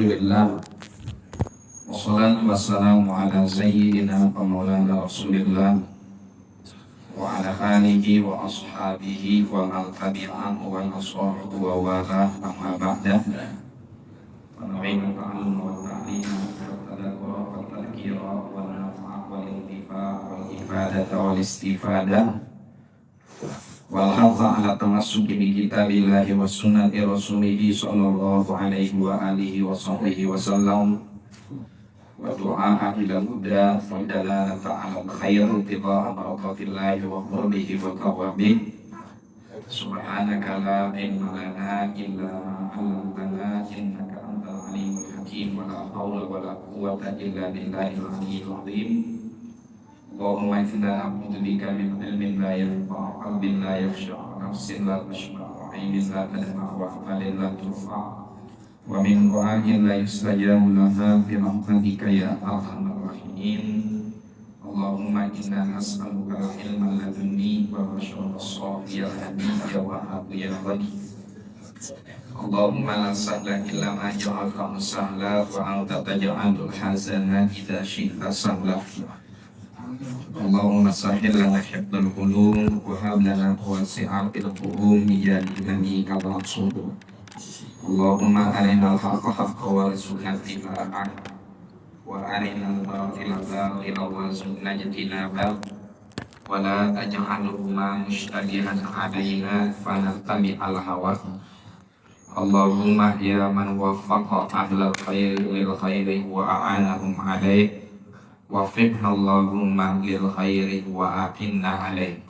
Alhamdulillah. Wassalatu wassalamu ala sayyidina wa maulana Rasulillah wa ala alihi wa ashabihi wa man tabi'ahu wa nasrahu wa wala amma ba'da. Wa na'im ta'allum wa ta'lim wa tadabur wa tadhkira wa nafa'a wa intifa' wa ifadata wal istifadah wal hadza ala tamassuki bi kitabillahi wa sunnati rasulihi sallallahu alaihi wa alihi wa sahbihi wa sallam wa du'a ila huda wa dalalata ala khair tiba'a marqatillahi wa qurbihi wa qawabih. Subhanaka la ilma lana illa ma 'allamtana innaka antal alimul hakim wa la haula wa la quwwata illa billahil aliyyil azim. Allahumma inna na'udzu bika min ilmin la yanfa' wa qalbin la yakhsha wa nafsin la tashba' wa 'aynin la tadma' wa 'amalin la turfa' wa min du'ain la yustajabu laha bi rahmatika ya arhamar rahimin. Allahumma inna nas'aluka al-ilma ladunni wa bashara as-safiyal hamidiyya wa hafiyal ghadi. Allahumma la sahla illa ma ja'altahu sahla wa anta taj'alul hazana idza syi'ta sahla. Allahumma sahhil lana hifdzal qulub wa hab lana tawsi'al fil qulub ya nabiyyika rasul. Allahumma arinal haqqa haqqan warzuqna ittiba'ah wa arinal batila batilan warzuqna ijtinabah wa la taj'alhuma mushtabihan 'alaina fanattabi'al hawa. Allahumma ya man waffaqa ahlal khairi lil khairi wa a'anahum 'alaihi wafiqna Allahumma lil khairi wa aqinna alaih.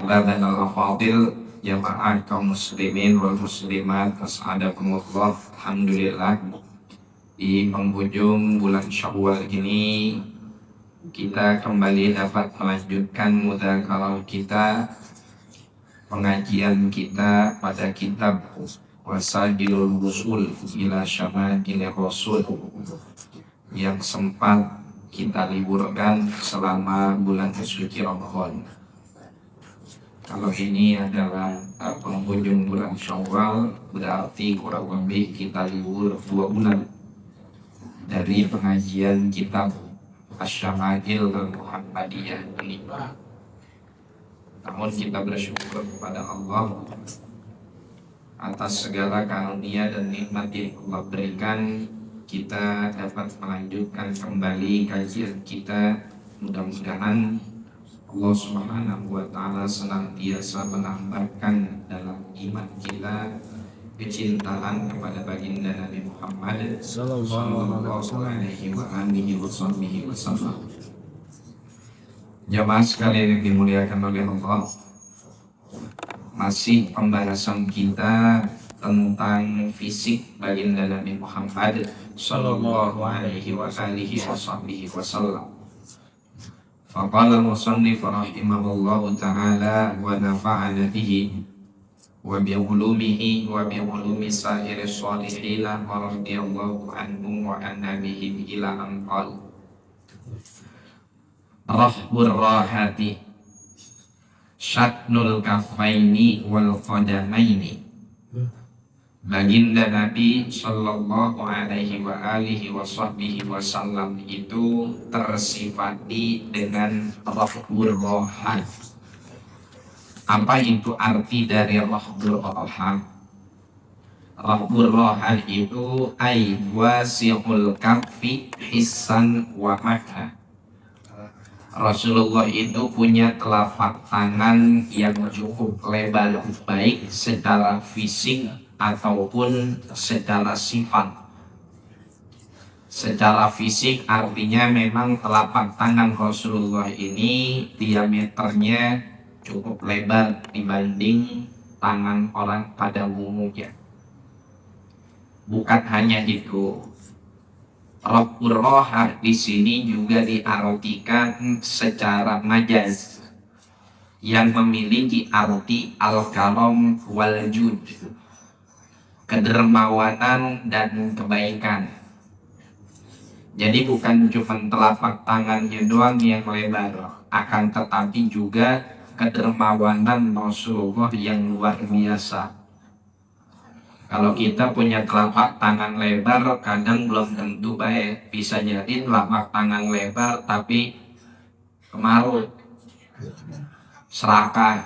Ladana al-fadil jamaah kaum muslimin wal muslimat, as'adakumullah. Alhamdulillah, di penghujung bulan Syawal ini kita kembali dapat melanjutkan mudzakarah kita, pengajian kita pada kitab Wasailul Wusul ila Syama'il Rasul yang sempat kita liburkan selama bulan suci Ramadan. Kalau ini adalah penghujung bulan Syawal, berarti kurang lebih kita libur 2 bulan dari pengajian kitab Asy-Syama'il Muhammadiyah ini. Namun kita bersyukur kepada Allah atas segala karunia dan nikmat yang Allah berikan, kita dapat melanjutkan kembali kajian kita. Mudah-mudahan Allah Subhanahu wa Ta'ala senantiasa menambahkan dalam iman kita kecintaan kepada baginda Nabi Muhammad sallallahu alaihi wasallam. Jamaah sekalian yang dimuliakan oleh Allah, masih pembahasan kita tentang fisik baginda Nabi Muhammad sallallahu alaihi wasallam. Faqala al-musannif rahimahullahu ta'ala wa nafa'ana bihi wa bi ulumihi wa bi ulumi sa'iri sholihin wa radiyallahu anhum wa an nabihim ila an qala rahbur rahati syatnul kafaini wal qadamaini. Baginda Nabi sallallahu alaihi wa alihi wasallam itu tersifati dengan rahbur rohan. Apa itu arti dari rahbur rohan? Rahbur rohan itu ay wasi'ul kaffi hissan wa makna. Rasulullah itu punya telapak tangan yang cukup lebar, baik secara fisik ataupun secara sifat. Secara fisik artinya memang telapak tangan Rasulullah ini diameternya cukup lebar dibanding tangan orang pada umumnya. Bukan hanya itu, Rabbur Roha di sini juga diartikan secara majaz yang memiliki arti al-karam wal jud, kedermawanan dan kebaikan. Jadi bukan cuma telapak tangannya doang yang lebar, akan tetapi juga kedermawanan Rasulullah yang luar biasa. Kalau kita punya telapak tangan lebar, kadang belum tentu baik. Bisa jadi telapak tangan lebar tapi kemarut, serakah.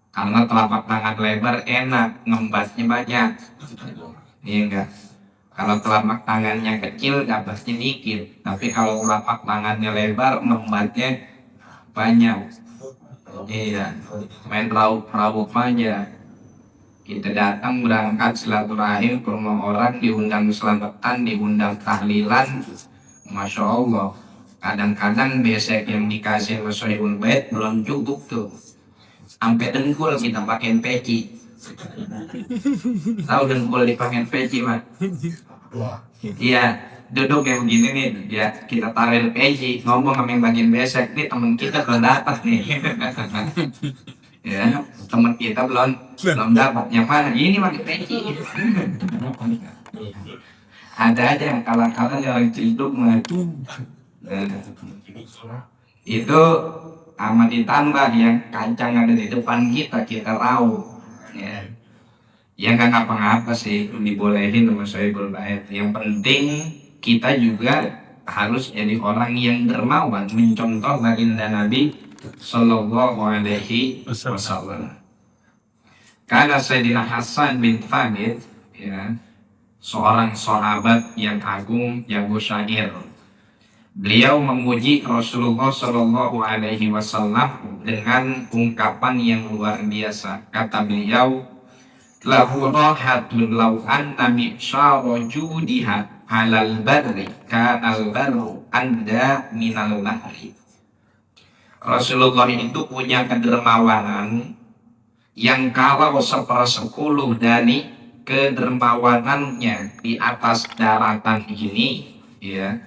Karena telapak tangan lebar enak, ngembatnya banyak. Iya enggak? Kalau telapak tangannya kecil, dapatnya dikit. Tapi kalau telapak tangannya lebar, ngembatnya banyak. Iya, main raup-raup aja. Kita datang berangkat silaturahim ke rumah orang, diundang selamatan, diundang tahlilan, masya Allah. Kadang-kadang besek yang dikasih Rasulul Bait belum cukup tuh, sampai dengkul kita pakai peci. Tahu dengkul dipakai peci mah? Iya, duduk kayak begini nih, ya kita tarik peci, ngomong sama yang bagian besek nih, temen kita belum dapat nih. Ya, temen kita belum dapat yang mana ini pakai peci. Ada aja yang kalah-kalah yang hidup mah. Itu amat ditambah yang kancang ada di depan kita tahu. Ya nggak ngapa-ngapa sih, dibolehin sama saya berbait. Yang penting kita juga harus jadi orang yang dermawan, mencontoh baginda Nabi Sallallahu Alaihi Wasallam. Karena Sayyidina Hasan bin Thabit, ya, seorang sahabat yang agung, jago syair. Beliau memuji Rasulullah Sallallahu Alaihi Wasallam dengan ungkapan yang luar biasa. Kata beliau, lahu rahatun law anna mi'syara judiha alal barri kanal barru anda minal bahri. Rasulullah itu punya kedermawanan yang kalau 1/10 dari kedermawanannya di atas daratan ini, ya,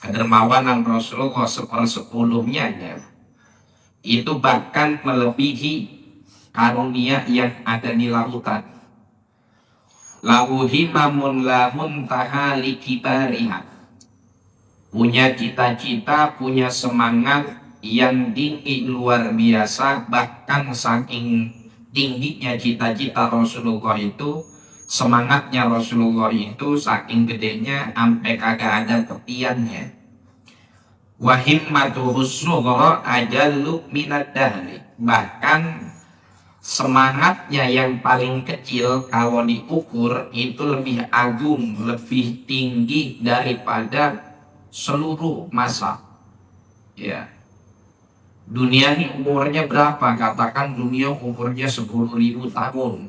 kedermawanan Rasulullah 1/10-nya ya, itu bahkan melebihi karunia yang ada di lautan. Lahu himamun lahun tahali kibariha, punya cita-cita, punya semangat yang tinggi luar biasa. Bahkan saking tingginya cita-cita Rasulullah itu, semangatnya Rasulullah itu saking gedenya sampai kagak ada tepiannya. Wa himmatuhu sughra ajallu minad dahri, bahkan semangatnya yang paling kecil kalau diukur itu lebih agung, lebih tinggi daripada seluruh masa. Ya. Dunia ini umurnya berapa? Katakan dunia umurnya 10.000 tahun.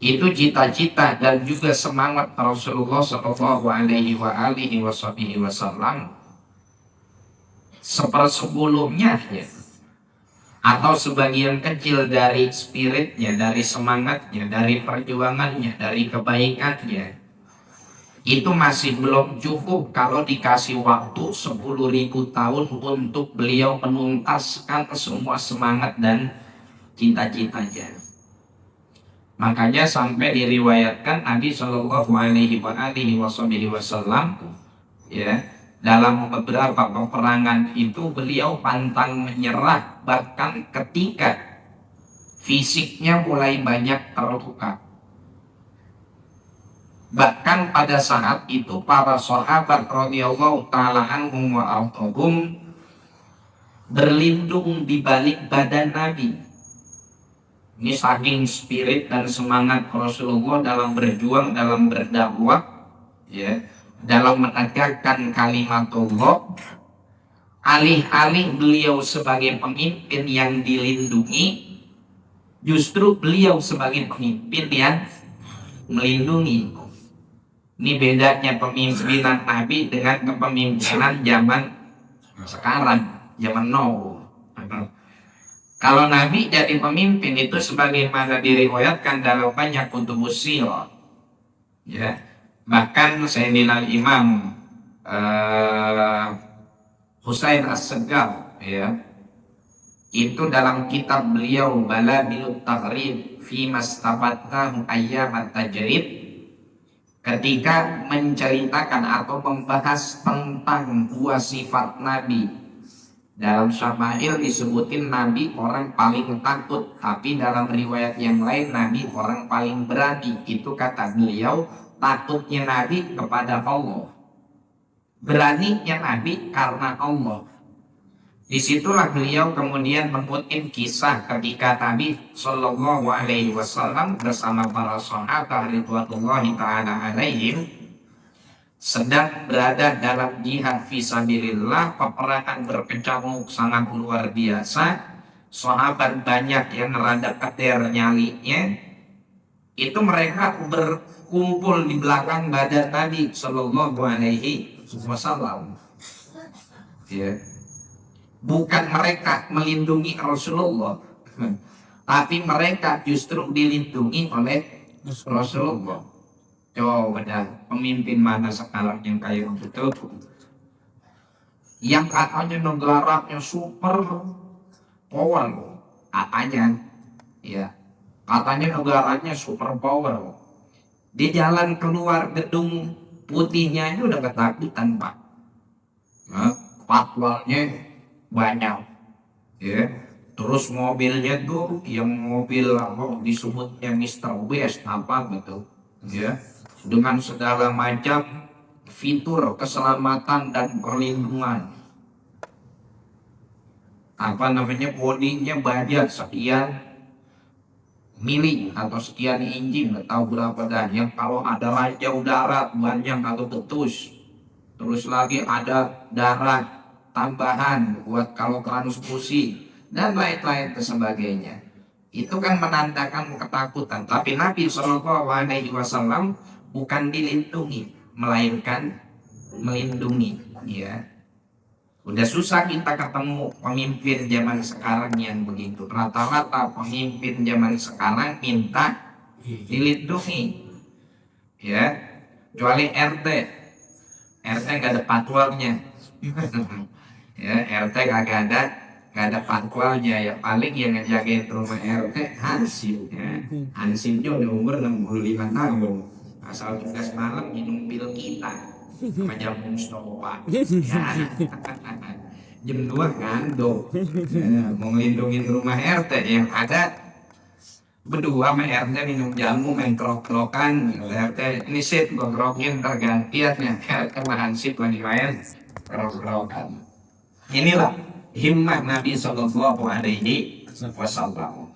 Itu cita-cita dan juga semangat Rasulullah Sallallahu Alaihi Wasallam 1/10-nya ya, atau sebagian kecil dari spiritnya, dari semangatnya, dari perjuangannya, dari kebaikannya, itu masih belum cukup kalau dikasih waktu 10.000 tahun untuk beliau menuntaskan semua semangat dan cita-citanya. Makanya sampai diriwayatkan Nabi Shallallahu Alaihi Wasallam, ya, dalam beberapa peperangan itu beliau pantang menyerah, bahkan ketika fisiknya mulai banyak terluka. Bahkan pada saat itu para sahabat radhiyallahu ta'ala anhum wa ardhahum berlindung di balik badan Nabi. Ini saking spirit dan semangat Rasulullah dalam berjuang, dalam berdakwah, ya, dalam menegakkan kalimatullah. Alih-alih beliau sebagai pemimpin yang dilindungi, justru beliau sebagai pemimpin yang melindungi. Ini bedanya pemimpinan Nabi dengan kepemimpinan zaman sekarang, zaman now. Kalau Nabi jadi pemimpin itu sebagaimana diriwayatkan dalam banyak kutubus sirah, ya, bahkan Sayyidina Imam Husain As-Sagaf, ya, itu dalam kitab beliau Balabilut Taghrib fi mastafatnahu ayyamat tajrib, ketika menceritakan atau membahas tentang dua sifat Nabi Dalam Syama'il disebutin Nabi orang paling takut, tapi dalam riwayat yang lain Nabi orang paling berani. Itu kata beliau, takutnya Nabi kepada Allah, beraninya Nabi karena Allah. Disitulah beliau kemudian mengutip kisah ketika Nabi Shallallahu Alaihi Wasallam bersama para sahabat ridwanullahi taala alaihim sedang berada dalam jihad fisabilillah. Peperangan berkecamuk sangat luar biasa. Sahabat banyak yang rada keter nyalinya. Itu mereka berkumpul di belakang badan Nabi Sallallahu Alaihi Wasallam. Ya. Bukan mereka melindungi Rasulullah, tapi mereka justru dilindungi oleh Rasulullah. Coba dah, pemimpin mana sekarang yang kayak begitu? Yang katanya negaranya super power, katanya, ya, katanya negaranya super power. Di jalan keluar gedung putihnya itu udah ketakutan Pak. Nah, patwalnya banyak, ya. Terus mobilnya tuh yang mobil apa disebutnya Mr. West apa gitu, ya. Dengan segala macam fitur keselamatan dan perlindungan. Apa namanya, bodinya banyak sekian mili atau sekian inci, nggak tahu berapa dah. Yang kalau ada ranjau darat banyak atau betus. Terus lagi ada darat tambahan buat kalau transfusi dan lain-lain sebagainya. Itu kan menandakan ketakutan. Tapi Nabi Shallallahu Alaihi Wasallam bukan dilindungi, melainkan melindungi. Ya, udah susah kita ketemu pemimpin zaman sekarang yang begitu. Rata-rata pemimpin zaman sekarang minta dilindungi. Ya, kecuali RT nggak ada patwalnya. Ya, RT gak ada patwalnya. Ya paling yang ngejagain rumah RT Hansip. Ya. Hansipnya udah umur 65 tahun. Asal tugas malam minum pil kita sama jamu stopa. Ya. Jam 2 ngandung. Ya, mau ngelindungin rumah RT yang ada berdua sama RT minum jamu main krok-krokan. RT ini sip gua krokin tergantian ya. RT sama Hansip lagi main krok-krokan. Inilah himmah Nabi Sallallahu Alaihi Wasallam.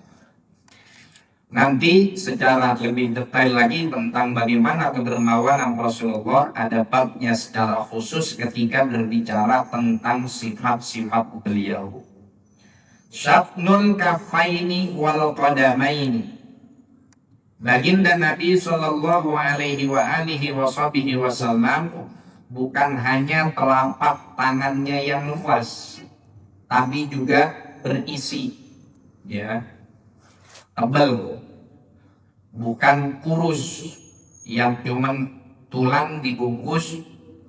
Nanti secara lebih detail lagi tentang bagaimana kedermawanan Rasulullah ada babnya secara khusus ketika berbicara tentang sifat-sifat beliau. Syafnul kafaini wal qadamaini. Baginda Nabi Sallallahu Alaihi Wasallam bukan hanya telapak tangannya yang luas, tapi juga berisi, ya, tebal, bukan kurus yang cuman tulang dibungkus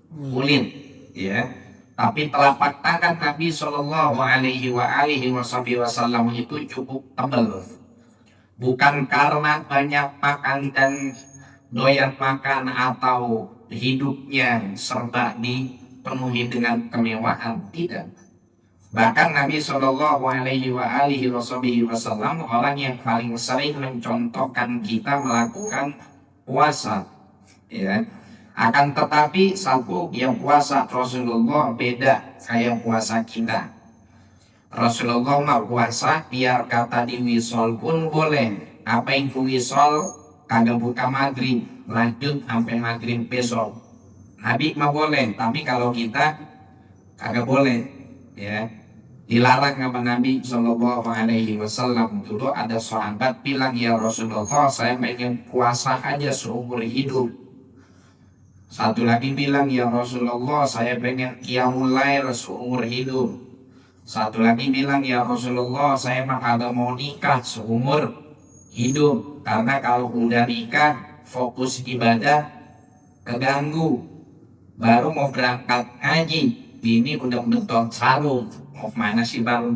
kulit, ya. Tapi telapak tangan Nabi Shallallahu Alaihi Wasallam itu cukup tebal, bukan karena banyak makan dan doyan makan atau hidupnya serba dipenuhi dengan kemewahan, tidak. Bahkan Nabi Shallallahu Alaihi Wasallam orang yang paling sering mencontohkan kita melakukan puasa, ya. Akan tetapi satu, yang puasa Rasulullah beda kayak puasa kita. Rasulullah mau puasa biar kata di wisol pun boleh. Apa yang wisol kagak buka maghrib, lanjut sampai maghrib besok. Nabi mah boleh, tapi kalau kita kagak boleh, ya. Dilarang sama Nabi Shallallahu Alaihi Wasallam. Dulu ada sahabat bilang, ya Rasulullah, saya pengen puasa aja seumur hidup. Satu lagi bilang, ya Rasulullah, saya pengen qiyamul lail seumur hidup. Satu lagi bilang, ya Rasulullah, saya mah kagak mau nikah seumur hidup. Karena kalau udah nikah, fokus ibadah keganggu. Baru mau berangkat haji, ini udah menonton sarung. Mau mana sih baru?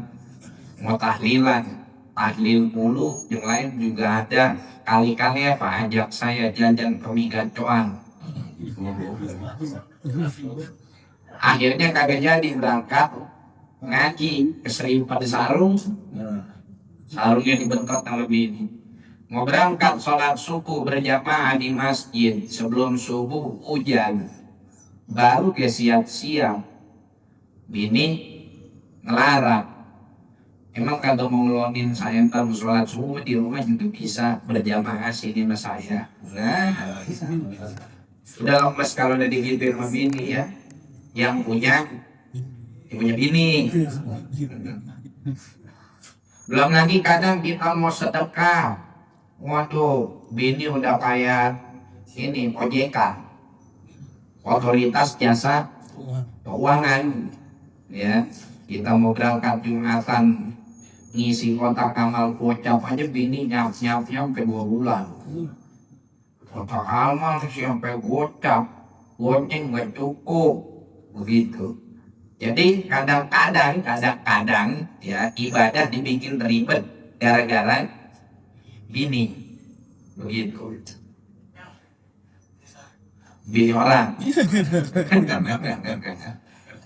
Mau tahlilan, tahlil mulu, yang lain juga ada. Kali-kali apa ajak saya jajan ke Migacoan. Akhirnya kagak jadi berangkat. ngaji keseriu pada sarung, sarungnya dibentot sama bini. Mau berangkat sholat subuh berjamaah di masjid, sebelum subuh hujan, baru ke siap-siap. Bini ngelarang. Emang kalau mau ngelonin saya ntar sholat subuh di rumah juga bisa berjamaah sini sama saya. Nah, udah lemes kalau udah digituin sama bini ya. Yang punya bini. Belum lagi kadang kita mau sedekah, waduh, bini udah kayak ini OJK, otoritas jasa keuangan, ya. Kita mau berangkat Jumatan, ngisi kotak amal gocap aja bini nyap sampai 2 bulan. Kotak amal sampai gocap, goceng nggak cukup, begitu. Jadi kadang-kadang ya ibadah dibikin ribet gara-gara bini, begitu. Bini orang,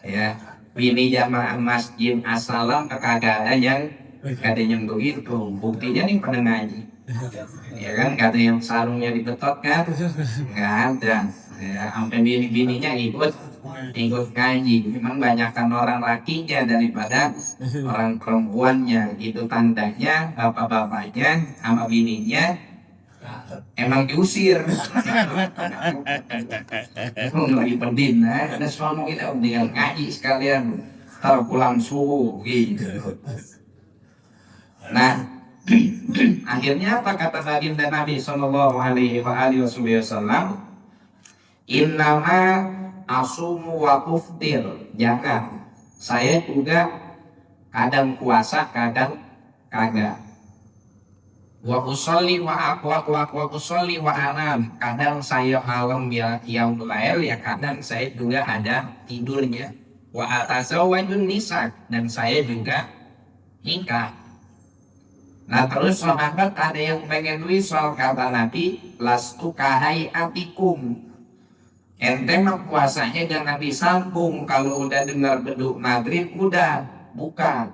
ya bini jamaah masjid assalam kagak ada yang begitu. Buktinya nih pada ngaji, ya kan, kata yang sarungnya dibetot kan, nggak ada. Ya, sampai bini-bininya ikut ngaji. Memang banyakkan orang lakinya daripada orang perempuannya. Itu tandanya bapak-bapaknya sama bininya emang diusir. Lagi pendin, ada suami kita dengan ngaji sekalian, taruh pulang subuh gitu. Nah, akhirnya apa kata baginda Nabi Sallallahu Alaihi Wasallam? Innama asumu wa uftir. Jangan, saya juga kadang puasa kadang kagak. Wa usolli wa usolli wa anam. Kadang saya malam yang lail, ya kadang saya juga ada tidurnya. Wa atazawwajun nisa, dan saya juga nikah. Nah terus sahabat ada yang pengen wisol, kata Nabi, lastu kahai atikum. Ente mah puasanya jangan disambung, kalau udah dengar beduk maghrib udah buka.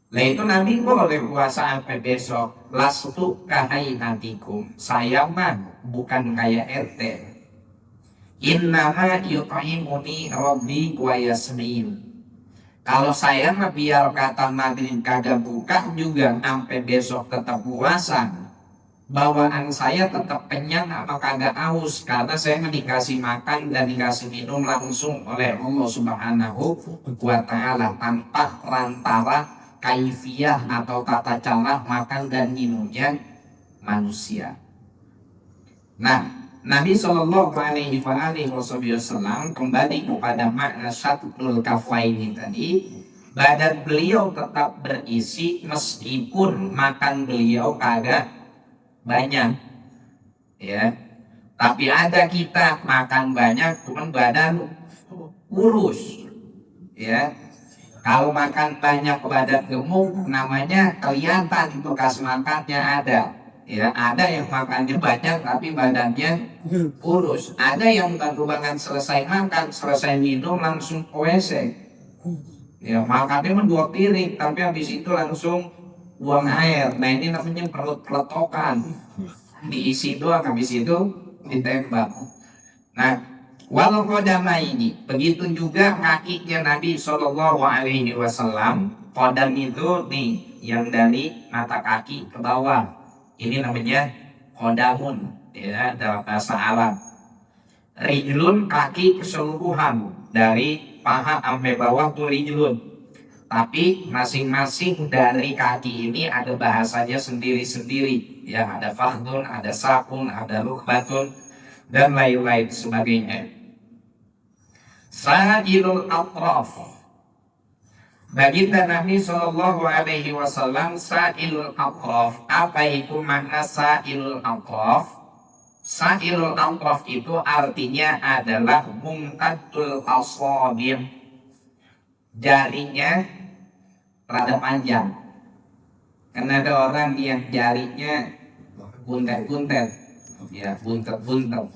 Nah itu Nabi boleh puasa sampai besok. Lastu kahai nantikum, saya mah bukan kayak RT. Innama yut'imuni rabbi wa yasmin. Kalau saya mah biar kata maghrib kagak buka juga sampai besok tetap puasa, bawaan saya tetap kenyang atau kagak aus, karena saya dikasih makan dan dikasih minum langsung oleh Allah Subhanahu wa Ta'ala, tanpa perantara kaifiyah atau tata cara makan dan minumnya manusia. Nah, Nabi Shallallahu Alaihi Wasallam kembali kepada makna syatrul kafaini tadi. Badan beliau tetap berisi meskipun makan beliau kagak banyak, ya. Tapi ada kita makan banyak, cuman badan kurus, ya. Kalau makan banyak badan gemuk, namanya kelihatan bekas makannya ada. Ya, ada yang makannya banyak tapi badannya kurus. Ada yang baru banget selesai makan, selesai minum langsung WC. Ya, makannya 2 piring, tapi habis itu langsung buang air. Nah ini namanya perut peletokan, diisi doang, habis itu ditembak. Nah, walau kodama ini, begitu juga kakinya Nabi Shallallahu Alaihi Wasallam. Kodam itu nih yang dari mata kaki ke bawah, ini namanya kodamun, ya, dalam bahasa Arab. Rijlun, kaki keseluruhan, dari paha sampai bawah tuh rijlun. Tapi masing-masing dari kaki ini ada bahasanya sendiri-sendiri, ya, ada fahdun, ada sakun, ada rukbatun, dan lain-lain sebagainya. Sa'ilul atraf, baginda Nabi Shallallahu Alaihi Wasallam sa'ilul atraf. Apa itu makna sa'ilul atraf? Sa'ilul atraf itu artinya adalah mumtadul asadir, jarinya rada panjang. Karena ada orang yang jarinya buntet-buntet, ya, buntet-buntet,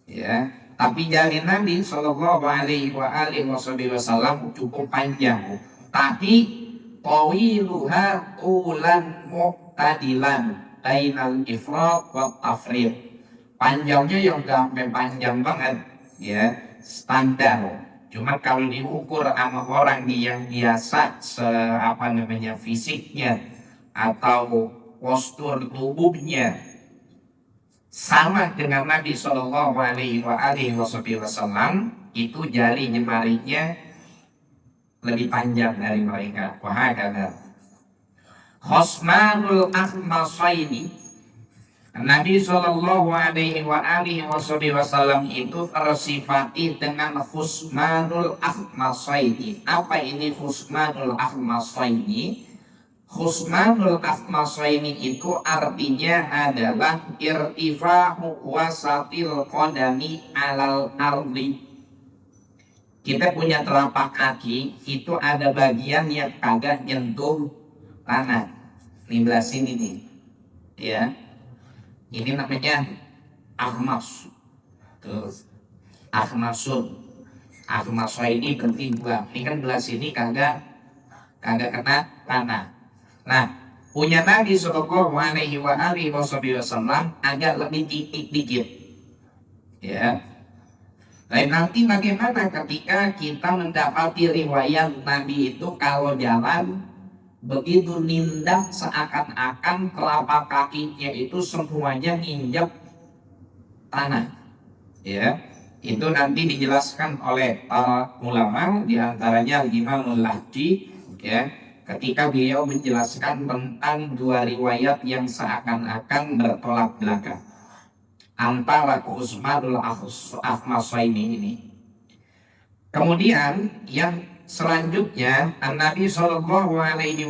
ya. Tapi jari Nabi Shallallahu Alaihi Wasallam cukup panjang. Tapi tawiluha tulan muqtadilan bainal ifrat wa tafrid. Panjangnya yang gak sampai panjang banget, ya standar. Cuma kalau diukur sama orang yang biasa fisiknya atau postur tubuhnya sama dengan Nabi Shallallahu Alaihi Wasallam, itu jari jemarinya lebih panjang dari mereka. Wahakala Khosmanul Akhmasaini, Nabi Shallallahu Alaihi Wasallam itu tersifati dengan Khusmanul Akhmasaini. Apa ini Khusmanul Akhmasaini? Khusmanul Akhmasaini itu artinya adalah irtifa'u wasatil qadami alal ardi. Kita punya telapak kaki itu ada bagian yang kagak nyentuh tanah. Di belah sini nih, ya. Ini namanya akhmas. Terus akhmasun. Akhmasaini berarti dua. Ini kan belah sini kagak kena tanah. Nah, punya Nabi Sallallahu Alaihi Wasallam agak lebih titik dikit, ya. Lain nanti bagaimana ketika kita mendapati riwayat Nabi itu kalau jalan begitu nindak seakan-akan telapak kakinya itu semuanya nginjak tanah, ya. Itu nanti dijelaskan oleh para ulama, diantaranya Imam Al-Lahdi, ya, ketika beliau menjelaskan tentang dua riwayat yang seakan-akan bertolak belakang antara Khusmanul Akhmasaini ini. Kemudian yang selanjutnya Nabi Shallallahu Alaihi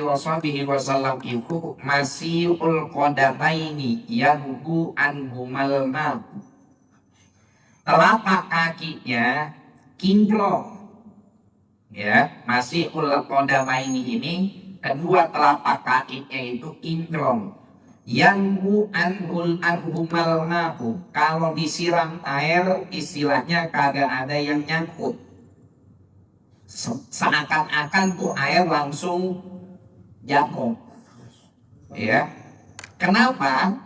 Wasallam itu masihul qadamaini yanhu anhumal ma. Telapak kakinya kinclong, ya. Masihul qadamaini ini kedua telapak kakinya itu kinclong. Yanhu anhumal ma. Kalau disiram air istilahnya kagak ada yang nyangkut. Seakan-akan tuh air langsung jatuh, ya. Kenapa?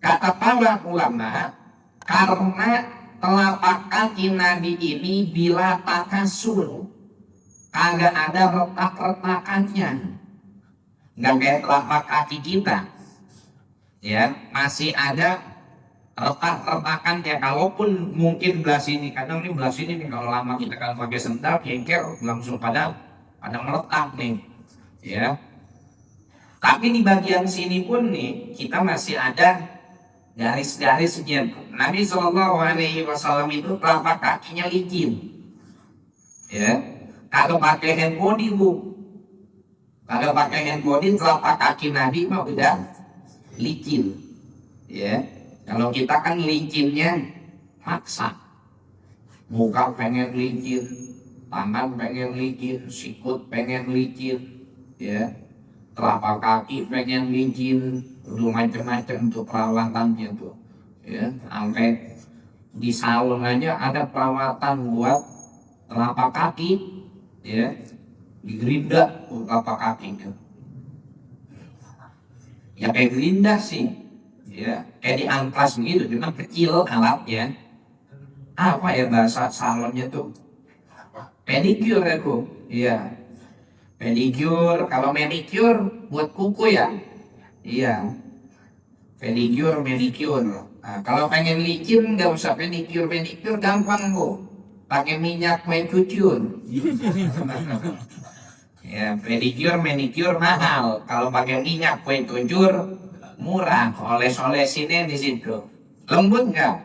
Kata para ulama, karena telapak kaki Nabi ini bila takasur kagak ada retak-retakannya, nggak kayak telapak kaki kita, ya, masih ada retak-retakan ya. Kalaupun mungkin belah sini, kadang ini belah sini nih kalau lama kita kan pakai sendal jengkel langsung pada meletak nih, ya. Tapi di bagian sini pun nih kita masih ada garis-garisnya. Nabi Shallallahu Alaihi Wasallam itu telapak kakinya licin, ya. Kalau pakai hand body telapak kaki Nabi mah udah licin, ya. Kalau kita kan licinnya maksa, muka pengen licin, tangan pengen licin, sikut pengen licin, ya, telapak kaki pengen licin, udah macam-macam untuk perawatannya tuh, ya. Sampai di salon aja ada perawatan buat telapak kaki, ya, digerinda telapak kaki itu. Ya kayak gerinda sih, ya, kayak di amplas gitu, cuma kecil alatnya. Apa ya bahasa salonnya tuh? Pedicure aku, iya. Pedicure, kalau manicure buat kuku ya, iya. Pedicure, manicure. Nah, kalau pengen licin nggak usah pedicure, gampang kok. Pakai minyak manicure. Ya, pedicure, manicure mahal. Kalau pakai minyak manicure murah, oles-olesinnya di situ. Lembut nggak?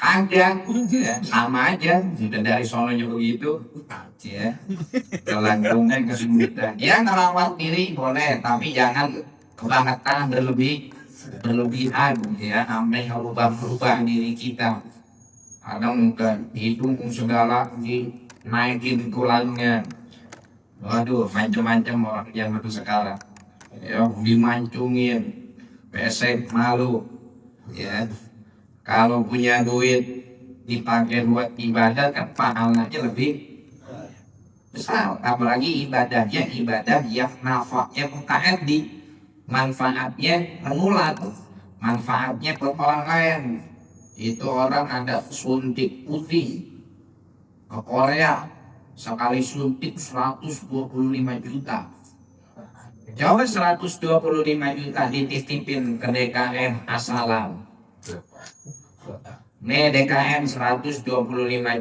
Ada, ya, sama aja. Sudah dari sononya begitu, ya. Kelanjungan kesulitan. Ya ngerawat diri boleh, tapi jangan kebangetan berlebihan, ya, sampai merubah diri kita. Kadang ke hidung segala dinaikin tulangnya. Waduh, macam-macam orang yang itu sekarang, ya, dimancungin, pesek malu, ya. Kalau punya duit dipakai buat ibadah kan pahalanya lebih besar. Apalagi ibadahnya ibadah yang nafaknya mutaaddi, manfaatnya menular, manfaatnya ke orang lain. Itu orang ada suntik putih ke Korea, sekali suntik 125 juta. Coba 125 juta dititipin ke DKM Asalam. Nih DKM 125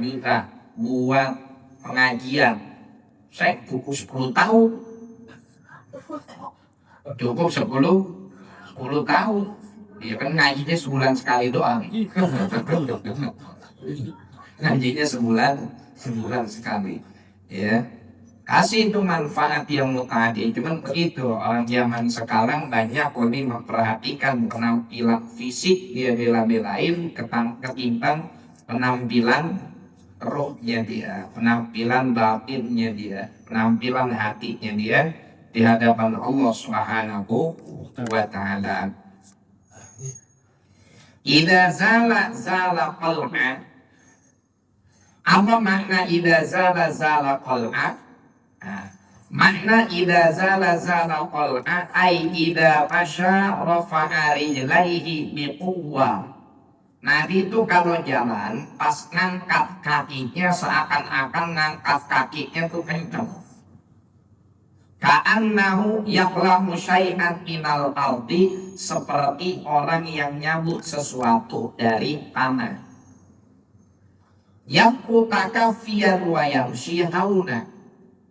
juta buat pengajian. Saya buku 10 tahun. Cukup 10 tahun. Ya kan ngajinya sebulan sekali doang. Ngajinya sebulan sekali. Ya. Kasih itu manfaat yang mutadi. Cuman begitu orang zaman sekarang banyak lebih memperhatikan penampilan fisik, dia bela-belain ketimbang penampilan rohnya dia, penampilan batinnya dia, penampilan hatinya dia di hadapan Allah Subhanahu wa taala. Idza zala qal'a. Apa makna idza zala qal'a? Makna idza zala qal'a ay idza masya rafa'a rijlaihi biquwwa. Nabi itu kalau jalan pas ngangkat kakinya seakan-akan ngangkat kakinya tuh kencang. Ka'annahu yaqlamu syai'an minal ardi, seperti orang yang nyabut sesuatu dari tanah. Yaqu takaffiyan wa yamshi hauna.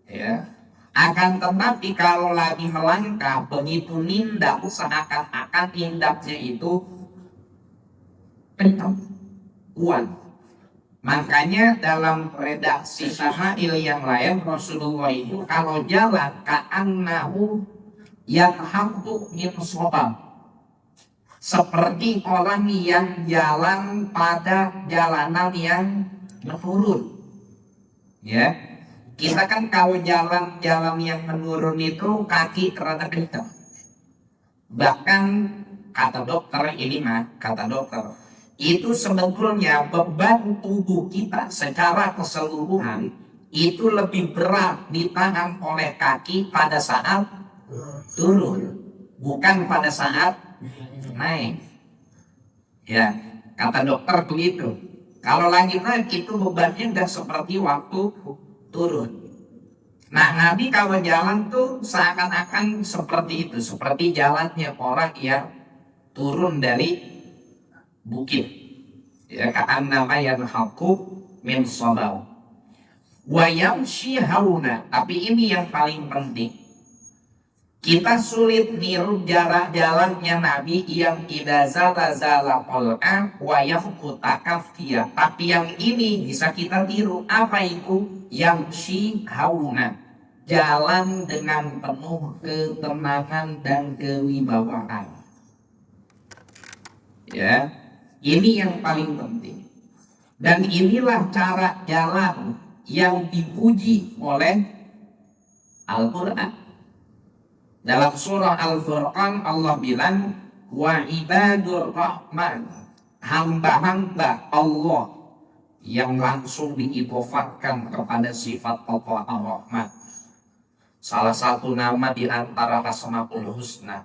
Ya. Akan tetapi kalau lagi melangkah begitu nindak seakan-akan nindaknya itu kencang, kuat. Makanya dalam redaksi Syama'il yang lain Rasulullah itu kalau jalan ka'annahu yathabtu min shobab, seperti orang yang jalan pada jalanan yang menurun. Ya, kita kan kalau jalan yang menurun itu kaki terasa kencang. Bahkan kata dokter itu sebetulnya beban tubuh kita secara keseluruhan itu lebih berat ditahan oleh kaki pada saat turun, bukan pada saat naik. Ya, kata dokter begitu. Kalau lagi naik itu bebannya udah seperti waktu turun. Nah, Nabi kalau jalan tuh seakan-akan seperti itu, seperti jalannya orang yang turun dari bukit. Ya, ka'annama yanhaqu min shobab. Wa yamshi hauna. Tapi ini yang paling penting. Kita sulit niru jarak jalannya Nabi yang idza zala qal'a wa yafqu takaffiya. Tapi yang ini bisa kita tiru. Apa itu? Yamshi hauna. Jalan dengan penuh ketenangan dan kewibawaan. Ya, ini yang paling penting. Dan inilah cara jalan yang dipuji oleh Al-Quran. Dalam surah Al-Furqan Allah bilang wa ibadur rahman, hamba-hamba Allah yang langsung diidofatkan kepada sifat Allah Ar-Rahman. Salah satu nama di antara Asmaul Husna.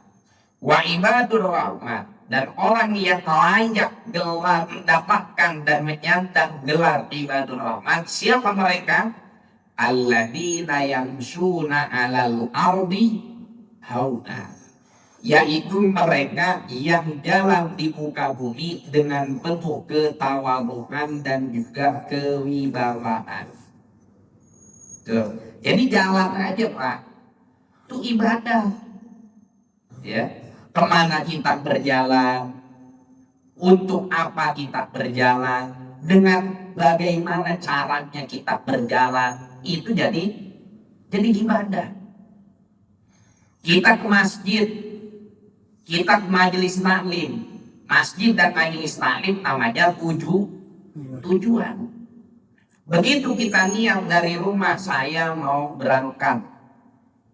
Wa ibadur rahman, dan orang yang layak gelar mendapatkan dan menyandang gelar ibadur rahman, siapa mereka? Alladzina yamshuna 'alal ardi hauna, yaitu mereka yang jalan di muka bumi dengan penuh ketawaduan dan juga kewibawaan. Tuh. Jadi jalan aja Pak, itu ibadah. Ya, kemana kita berjalan, untuk apa kita berjalan, dengan bagaimana caranya kita berjalan, itu jadi ibadah. Kita ke masjid, kita ke majelis taklim. Masjid dan majelis taklim namanya tujuan. Begitu kita niat dari rumah, saya mau berangkat.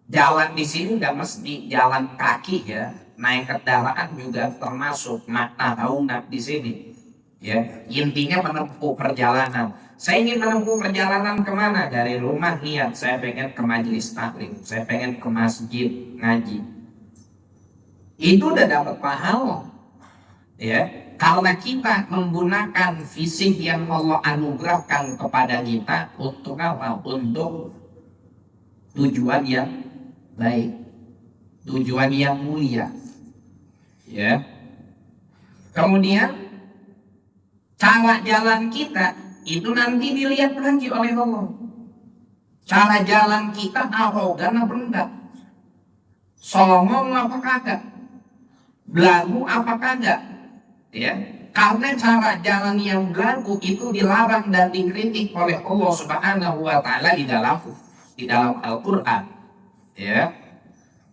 Jalan di sini nggak mesti jalan kaki ya, naik kendaraan juga termasuk makna hauna di sini. Ya, intinya menempuh perjalanan. Saya ingin menempuh perjalanan kemana? Dari rumah niat, saya pengen ke majelis taklim, saya pengen ke masjid ngaji. Itu udah dapat pahala. Ya, karena kita menggunakan fisik yang Allah anugerahkan kepada kita untuk apa? Untuk tujuan yang baik, tujuan yang mulia. Ya. Kemudian cara jalan kita itu nanti dilihat lagi oleh Allah. Cara jalan kita arogan apa enggak? Songong apa kagak? Belagu apa kagak? Ya. Karena cara jalan yang belagu itu dilarang dan dikritik oleh Allah Subhanahu wa taala di dalam Al-Qur'an. Ya.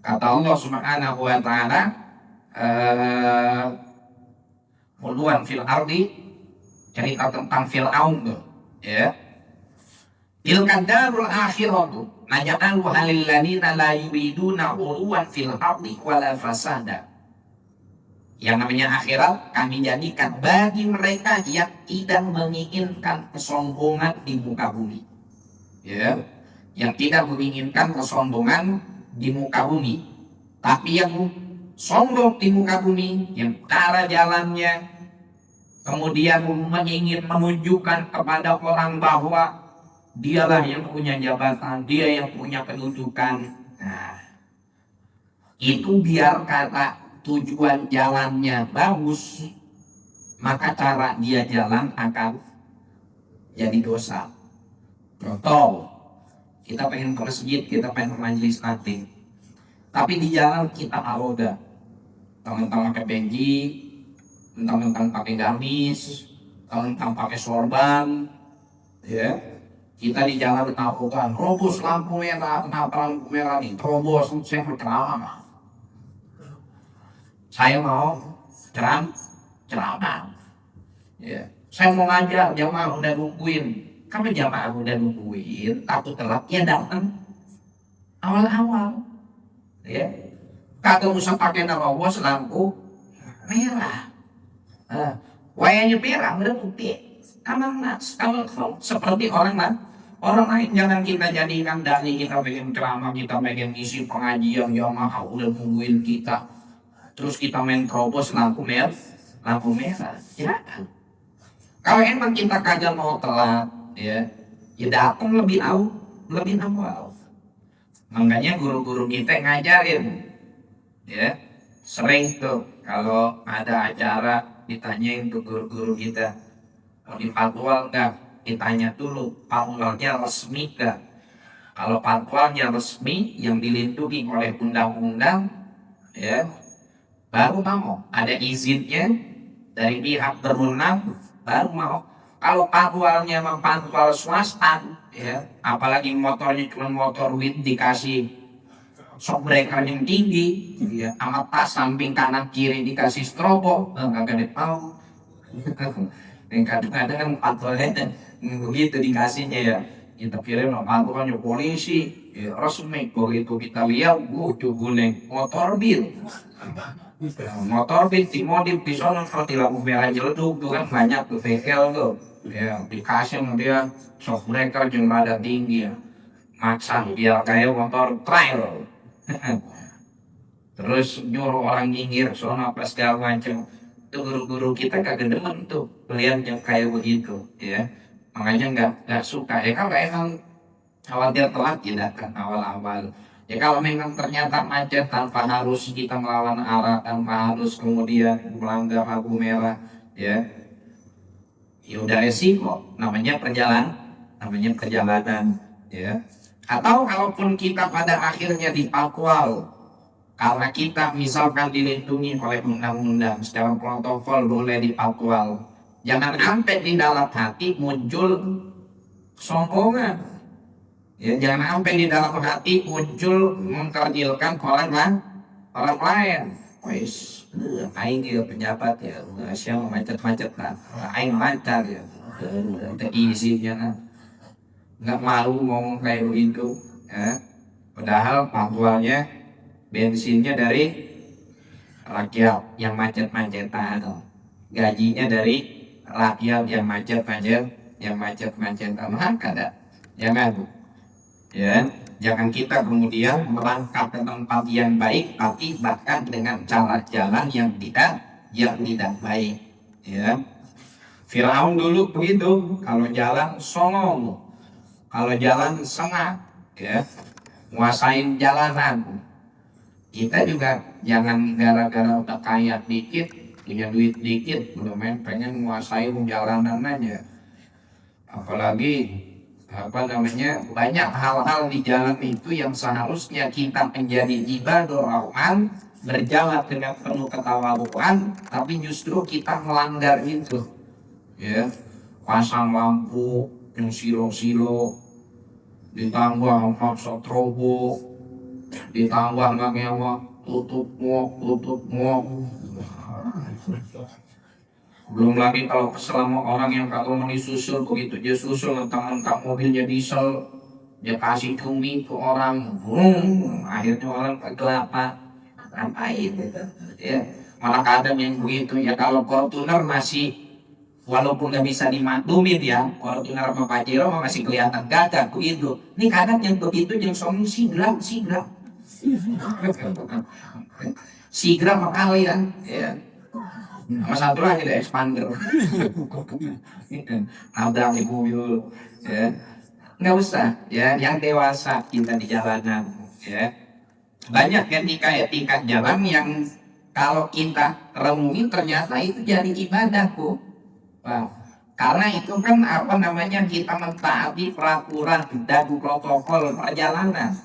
Kata Allah Subhanahu wa taala, Uluan fil ardi, cerita tentang Fir'aun tuh, ya. Tilka darul akhiratu naj'alu halil ladina la yuriduna uluwan fil ardi wala fasada. Yang namanya akhirat kami jadikan bagi mereka yang tidak menginginkan kesombongan di muka bumi. Ya, yang tidak menginginkan kesombongan di muka bumi, tapi yang sombong di muka bumi, yang cara jalannya kemudian ingin menunjukkan kepada orang bahwa dialah yang punya jabatan, dia yang punya kedudukan. Nah, itu biar kata tujuan jalannya bagus, maka cara dia jalan akan jadi dosa. Contoh, kita pengen ke masjid, kita pengen ke majelis taklim, tapi di jalan kita arogan, mentang-mentang pakai benji, mentang-mentang pakai gamis, mentang-mentang pakai sorban, ya. Kita di jalan arogan, terobos lampu merah, kenapa lampu merah nih? Terobos, saya berceramah. Saya mau ceramah. Ya. Saya mau ngajar, jamaah udah nungguin. Kalau jamaah udah nungguin, takut telat, ya datang awal-awal. Ya. Kagak usah pakai nerobos lampu merah. Wayangnya merah udah putih. Kalau seperti orang lain jangan kita jadikan dari kita pengen ceramah, kita pengen isi pengajian yang mahal udah nungguin kita, terus kita main terobos lampu merah. Jangan. Kalau emang kita kagak mau telat, ya datang lebih awal. Makanya guru-guru kita ngajarin, ya sering tuh kalau ada acara ditanyain ke guru-guru kita, mau dipatwal enggak? Ditanya dulu, patwalnya resmi enggak? Kalau patwalnya resmi yang dilindungi oleh undang-undang, ya baru mau. Ada izinnya dari pihak berwenang, baru mau. Kalau patwalnya memang patwal swasta, ya apalagi motornya cuma motor WIT dikasih shock breaker yang tinggi, ya amat tas samping kanan kiri dikasih strobo, nggak ada tahu. Dan kadang-kadang kan patwalnya begitu dikasihnya ya, kita kirim patwalnya polisi, ya resmi. Begitu kita lihat, guling motor bil dimodif di sana seperti lampu merah jeleduk tuh kan banyak tuh bengkel tuh, ya dikasih sama dia shock breaker yang rada tinggi, ya maksa biar kayak motor trail. Terus nyuruh orang nyinggir soalnya apa segala macam. Itu guru-guru kita kagak demen tuh lihat yang kayak begitu, ya makanya nggak suka. Ya kalau emang khawatir telat ya datang awal-awal. Ya kalau memang ternyata macet tanpa harus kita melawan arah, tanpa harus kemudian melanggar lampu merah, ya udah resiko, namanya perjalanan, ya. Atau kalaupun kita pada akhirnya dipatwal karena kita misalkan dilindungi oleh undang-undang secara protokol boleh dipatwal, jangan sampai di dalam hati muncul sombongan. Ya, jangan sampai di dalam hati muncul mengkerdilkan orang lain. Wis, aing dia penjabat ya, siapa macet-macet lah, aing lancar ya, isinya nggak malu ngomong kayak begitu, ya. Padahal patwalnya bensinnya dari rakyat yang macet-macetan, gajinya dari rakyat yang macet kada, jangan ya. Jangan kita kemudian melangkah ke tempat yang baik tapi bahkan dengan cara jalan yang tidak baik ya. Firaun dulu begitu, kalau jalan songong, kalau jalan sengak ya, nguasain jalanan. Kita juga jangan gara-gara udah kaya dikit, punya duit dikit, belum pengen nguasain jalanan aja. Apalagi banyak hal-hal di jalan itu yang seharusnya kita menjadi ibadah rahman, berjalan dengan penuh ketawaduan, tapi justru kita melanggar itu ya. Pasang lampu yang silo-silo, ditambah maksa trobo, ditambah ngewa tutup ngok. Belum lagi kalau selama orang yang kalau susul begitu dia susul mentang-mentang mobilnya diesel, dia kasih cumi ke orang, akhirnya orang kegelapan, ngapain gitu ya. Malah kadang yang begitu ya, kalau Fortuner masih walaupun nggak bisa dimaklumin ya, Fortuner sama Pajero masih kelihatan gagah begitu. Ini kadang yang begitu yang sombong sigram sama kalian ya. Sama satu lagi ada expander, nabrak ibu ya. Nggak usah ya, yang dewasa kita di jalanan ya. Banyak etika jalan yang kalau kita renungi ternyata itu jadi ibadahku. Wow. Karena itu kan kita mentaati peraturan dan protokol perjalanan.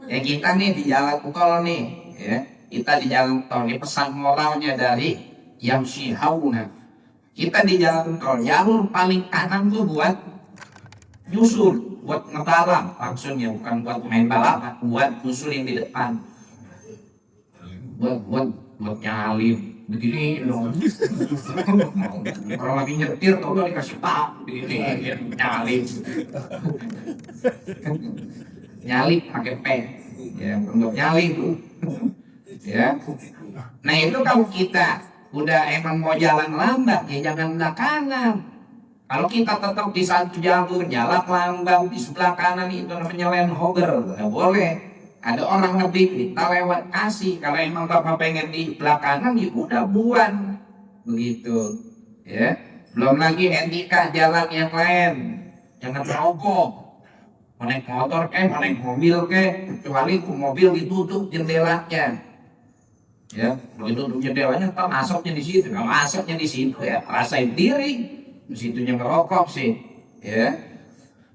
Ya kita nih di jalan tol nih ya, kita di jalan tol ini pesan moralnya dari Yamshi Hauna. Kita di jalan tol, jalur paling kanan tuh buat nyusul, buat ngebalap, maksudnya bukan buat main balap, buat nyusul yang di depan, buat nyalip begini dong. Kalau lagi nyetir kalau dikasih pak begini nyalip pakai P ya, untuk nyalip ya. Nah itu kalau kita udah emang mau jalan lambat ya jangan belah kanan. Kalau kita tetap di satu jalur jalan lambat di sebelah kanan itu namanya land hogger, nggak boleh. Ada orang lebih kita lewat kasih. Kalau emang bapak pengen di belah kanan ya udah buan begitu ya. Belum lagi etika jalan yang lain, jangan merokok. Mau naik motor mau naik mobil kecuali mobil ditutup jendelanya. Ya, begitu jendelanya kan asapnya di situ. Kalau asapnya di situ ya rasain diri, di situnya ngerokok sih, ya.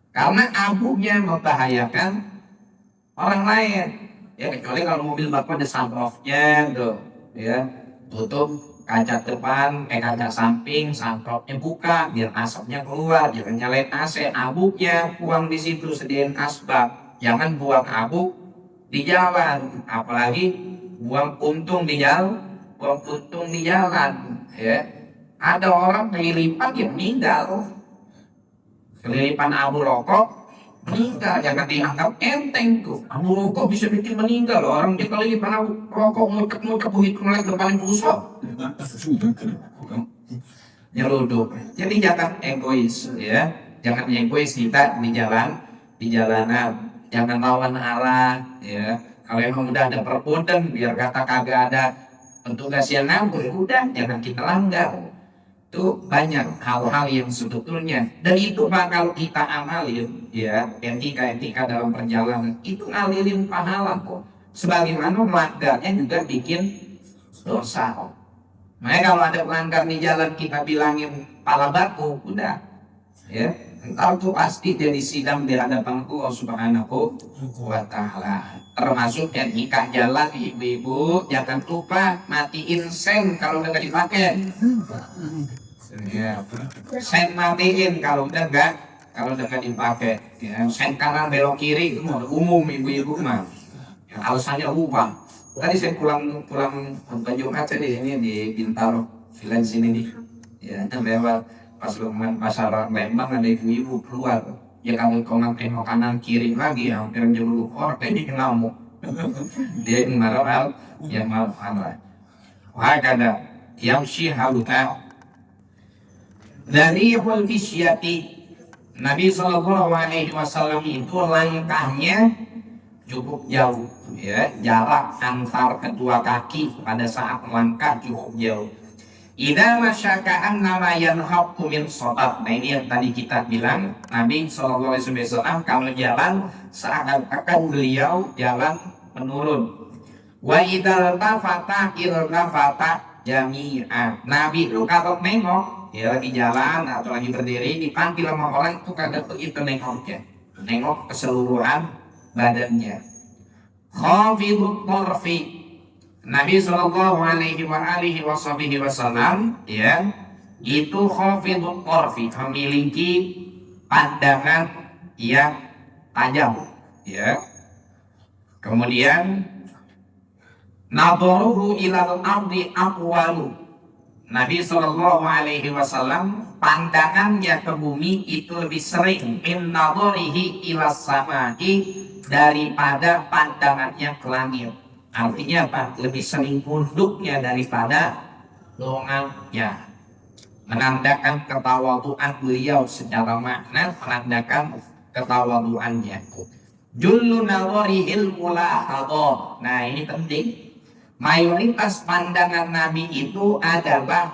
Karena abunya membahayakan orang lain. Ya kecuali kalau mobil bapak ada sunroofnya tuh, ya. Tutup kaca depan, kaca samping, sunroofnya buka biar asapnya keluar, jangan nyalain AC, abunya buang di situ, sediain asbak. Jangan buang abu di jalan, apalagi buang puntung di jalan, ya. Ada orang kelilipan yang meninggal, kelilipan abu rokok meninggal, jangan dianggap enteng tuh. Abu rokok bisa bikin meninggal loh. Orang dia kelilipan abu rokok ngekep begitu mulai paling busuk, nyeruduk. Jadi jangan egois, ya. Jangan egois kita di jalanan, jangan lawan arah, ya. Kalau emang udah ada perpodan, biar kata kagak ada petugas yang ngambur, udah jangan kita langgar. Itu banyak hal-hal yang sebetulnya, dan itu bakal kita amalin, ya. Etika dalam perjalanan itu ngalilin pahala kok. Sebagaimana melanggarnya juga bikin dosa. Makanya kalau ada pelanggar di jalan kita bilangin pala batu, udah, ya. Entar tuh pasti jadi sidang di hadapan Allah Subhanahu wa Ta'ala. Termasuk yang nikah jalan, ibu-ibu jangan lupa matiin sen kalau udah gak dipakai. Ya. Sen matiin kalau udah gak dipakai. Ya. Sen kanan belok kiri itu umum ibu-ibu mah. Ya, alasannya lupa. Tadi saya pulang ke Jumat di sini di Bintaro, Village sini nih. Ya, lewat pas lumayan pasar Lembang ada ibu-ibu keluar. Ya kalau nengok kanan kiri lagi hampir jauh orang kayaknya ngamuk. Dia marah yang marah. Wah kada yang sih haluta. Dzarihul fisyati. Nabi Shallallahu Alaihi Wasallam itu langkahnya cukup jauh, ya, jarak antar kedua kaki pada saat melangkah cukup jauh. Idza masyaka annama yanhaqu min shatab. Nah, ini yang tadi kita bilang, Nabi Shallallahu Alaihi Wasallam kalau jalan seakan-akan beliau jalan menurun. Wa idza tafata iltafata jami'a. Nabi itu kalau nengok, ya lagi jalan atau lagi berdiri dipanggil sama orang itu kagak begitu nengoknya, nengok keseluruhan badannya. Khafidut tarfi. Nabi Shallallahu Alaihi Wasallam, ya, itu khafidut tarfi, memiliki pandangan yang tajam, ya. Kemudian nadharuhu ilal ardi aqwalu. Nabi Shallallahu Alaihi Wasallam pandangannya ke bumi itu lebih sering min nadharihi ilas samai daripada pandangannya ke langit. Artinya apa? Lebih sering tunduknya daripada longannya. Menandakan ketawaduan beliau, secara makna menandakan ketawaduannya. Jullu nawarihil mulahadhah. Nah, ini penting. Mayoritas pandangan Nabi itu adalah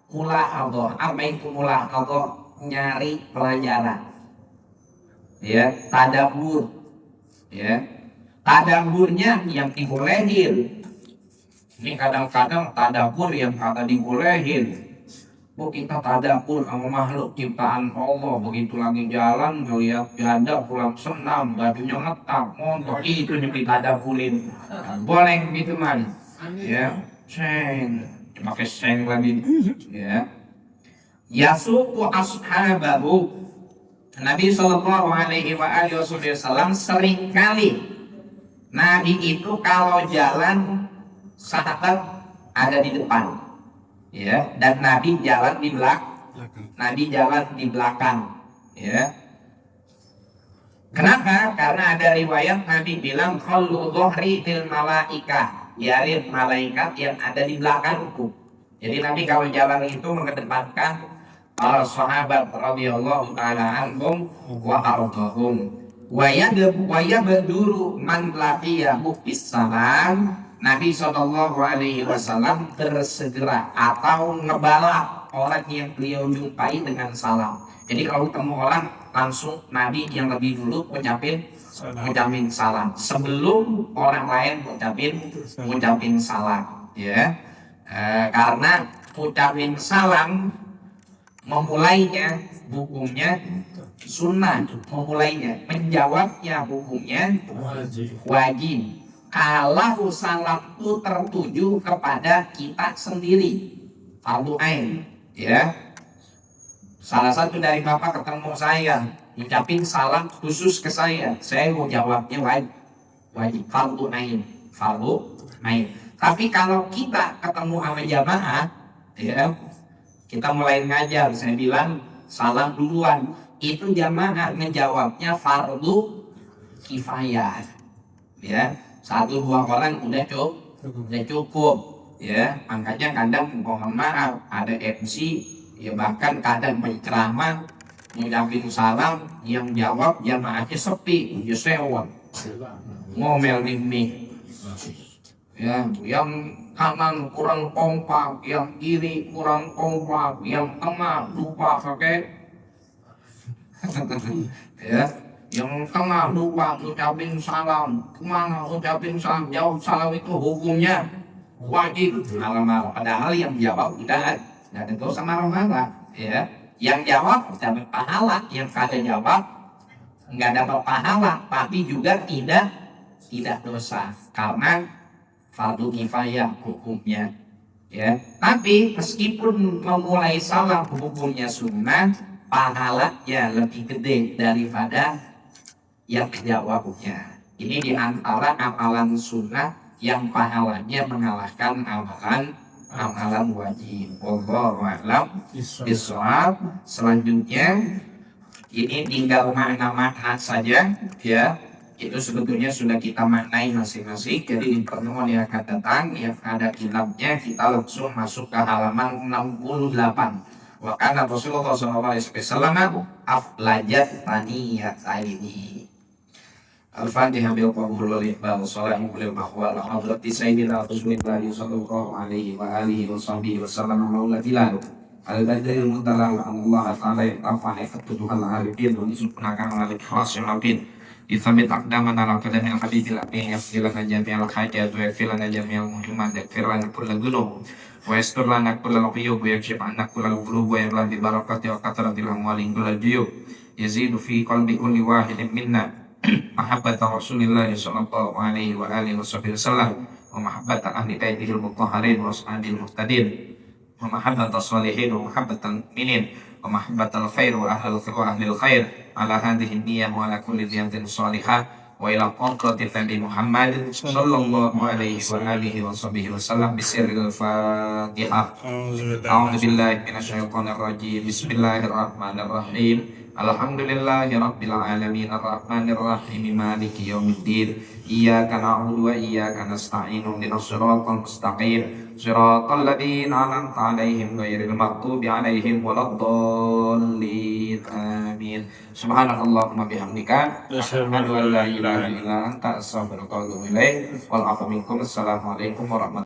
mulahadhah. Apa itu mulahadhah? Nyari pelajaran. Ya, tadabbur. Ya. Tadabburnya yang dibolehin. Ini kadang-kadang tadabbur yang kata dibolehin. Kita tadabbur sama makhluk ciptaan Allah, begitu lagi jalan ngeliat janda pulang senam, bajunya ngetak, montok, itu yang ditadabburin. Boleh gitu man, ya, seng, pakai seng lagi, ya. Yasuqu ashabahu. Nabi Shallallahu Alaihi Wasallam seringkali Nabi itu kalau jalan sahabat ada di depan, ya, dan Nabi jalan di belakang, ya. Kenapa? Karena ada riwayat Nabi bilang khallu dhuhri til malaikah, biarin malaikat yang ada di belakangku. Jadi Nabi kalau jalan itu mengedepankan para sahabat radhiyallahu taala anhum wa ardhahum. Waya berduru man laqiyahu bisalam. Nabi Shallallahu Alaihi Wasallam bersegera atau ngebalap orang yang beliau jumpai dengan salam. Jadi kalau ketemu orang langsung Nabi yang lebih dulu ngucapin salam sebelum orang lain ngucapin salam, ya. Karena ucapin salam memulainya hukumnya sunnah, memulainya, menjawabnya hukumnya wajib. Kalau salam itu tertuju kepada kita sendiri, fardu ain, ya. Salah satu dari bapak ketemu saya, ngucapin salam khusus ke saya mau jawabnya wajib, fardu ain. Tapi kalau kita ketemu sama jamaah, ya, kita mulai ngajar, saya bilang salam duluan, itu jamaah ngejawabnya fardu kifayah, ya. 1-2 orang udah cukup, ya. Makanya kadang mohon maaf ada MC, ya, bahkan kadang penceramah ngucapin salam yang jawab jamaahnya sepi, ya sewa ngomel nih, ya, yang kanan kurang kompak, yang kiri kurang kompak, yang tengah lupa pakai ya, yang tengah lupa ucapin salam, kemana ucapin salam, jawab salam itu hukumnya wajib. Malah padahal yang jawab tidak tentu sama marah, ya. Yang jawab dapat pahala, yang kata jawab nggak dapat pahala, tapi juga tidak dosa karena fardu kifayah hukumnya, ya. Tapi meskipun memulai salam hukumnya sunnah, pahalanya lebih gede daripada yang jawabnya. Ini diantara amalan sunnah yang pahalanya mengalahkan amalan wajib. Wallahu a'lam bishawab. Selanjutnya ini tinggal makna-makna saja, ya. Itu sebetulnya sudah kita maknai masing-masing. Jadi di pertemuan yang akan datang yang ada kitabnya, kita langsung masuk ke halaman 68. Wa kana Rasulullah sallallahu alaihi wasallam aflajat taniyat ini. Al-Fatihah bil qabul wal iqbal salamu alaihi wa ala hadrati sayyidina Rasulillah sallallahu alaihi wa alihi wa sahbihi wa sallam maulatillah. Al-Badril Mutalah Allah Ta'ala Ta'ala Fatuhal Arifin wa Nisubnakan al-Ikhlas al-Mawkin Dithabit akdaman ala qadami al-Habibil Amin Yafzilana jami'al hajat wa yafzilana jami'al muhimmat Yakfirlana kulla gunub wa yasturlana kulla laqiyub wa yakshif anna kulla qulub wa yabla bi barakati wa kathratil amwali kulla juyub yazidu fi qalbi kulli wahidin minna mahabbata Rasulillah sallallahu alaihi wa alihi wasallam wa mahabbata ahli baitihil mutahharin wa ashabil muhtadin wa mahabbata salihin wa mahabbatal mu'minin wa mahabbatal khair wa ahlil khair ala hadhihi niyyah wa ala kulli niyatin salihah wa ila qadrati Nabi Muhammad sallallahu alaihi wa alihi wasallam bisirril Fatihah. A'udzu billahi minasyaitonir rajim. Bismillahirrahmanirrahim. Alhamdulillahi rabbil alamin arrahmanir rahim maliki yaumiddin iyyaka na'budu wa iyyaka nasta'in ihdinas siratal mustaqim siratal ladzina an'amta 'alaihim ghairil maghdubi 'alaihim waladdallin amin. Subhanakallahumma bihamdika asyhadu an la ilaha illa anta astaghfiruka wa atubu ilaik. Wal 'afwu minkum. Assalamualaikum warahmatullahi